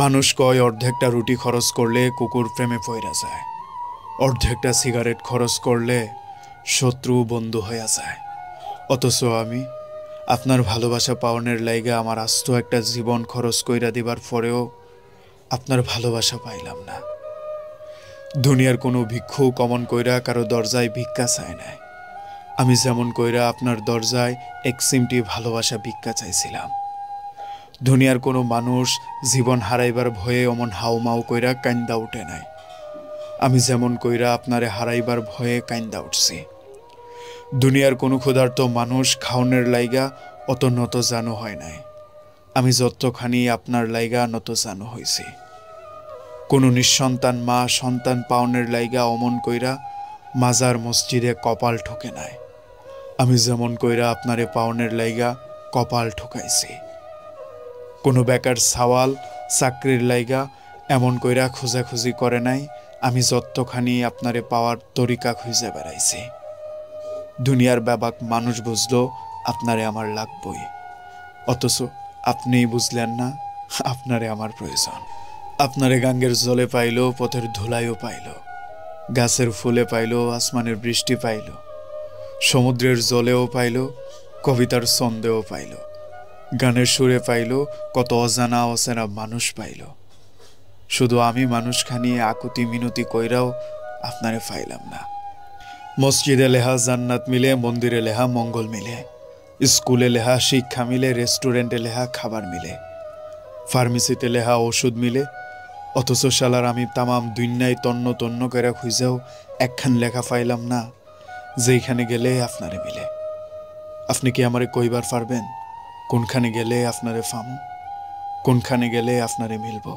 মানুষ কয় অর্ধেকটা রুটি খরচ করলে কুকুর প্রেমে পইরা যায়, অর্ধেকটা সিগারেট খরচ করলে শত্রু বন্ধু হইয়া যায়। অথচ আমি আপনার ভালোবাসা পাওনের লাইগা আমার আস্ত একটা জীবন খরচ কইরা দিবার পরেও আপনার ভালোবাসা পাইলাম না। দুনিয়ার কোনো ভিক্ষু কমন কইরা কারো দরজায় ভিক্ষা চায় নাই। আমি যেমন কইরা আপনার দরজায় এক সিমটি ভালোবাসা ভিক্ষা চাইছিলাম। দুনিয়ার কোনো মানুষ জীবন হারাইবার ভয়ে অমন হাউমাউ কইরা কান্দা উঠে নাই। আমি যেমন কইরা আপনারে হারাইবার ভয়ে কান্দা উঠছি। দুনিয়ার কোনো ক্ষুধার্ত মানুষ খাওনের লাইগা অত নত জানো হয় নাই। আমি যতখানি আপনার লাইগা নত জানো হইছি। কোনো নিঃসন্তান মা সন্তান পাওনের লাইগা অমন কইরা মাজার মসজিদে কপাল ঠোকে নাই। আমি যেমন কইরা আপনারে পাওনের লাইগা কপাল ঠোকাইছি। কোনো বেকার সাওয়াল চাকরির লাইগা এমন কইরা খোঁজাখুঁজি করে নাই। আমি যতখানি আপনারে পাওয়ার তরিকা খুঁজে বেড়াইছি। দুনিয়ার ব্যাপক মানুষ বুঝলো আপনারে আমার লাগবই, অথচ আপনিই বুঝলেন না আপনারে আমার প্রয়োজন। আপনারে গাঙ্গের জলে পাইল, পথের ধুলাইও পাইল, গাছের ফুলে পাইল, আসমানের বৃষ্টি পাইল, সমুদ্রের জলেও পাইল, কবিতার ছন্দেও পাইল, গানের সুরে পাইল, কত অজানা অচেনা মানুষ পাইল। শুধু আমি মানুষখানি আকুতি মিনতি কইরাও আপনারে পাইলাম না। মসজিদে লেহা জান্নাত মিলে, মন্দিরে লেহা মঙ্গল মিলে, স্কুলে লেহা শিক্ষা মিলে, রেস্টুরেন্টে লেহা খাবার মিলে, ফার্মেসিতে লেহা ওষুধ মিলে। অথচ শালার আমি তামাম দুনিয়ায় তন্ন তন্ন করে খুঁজেও একখান লেখা পাইলাম না যেইখানে গেলে আপনারে মিলে। আপনি কি আমারে কইবার পারবেন কোনখানে গেলে আপনারে ফামু, কোনখানে গেলে আপনারে মিলব?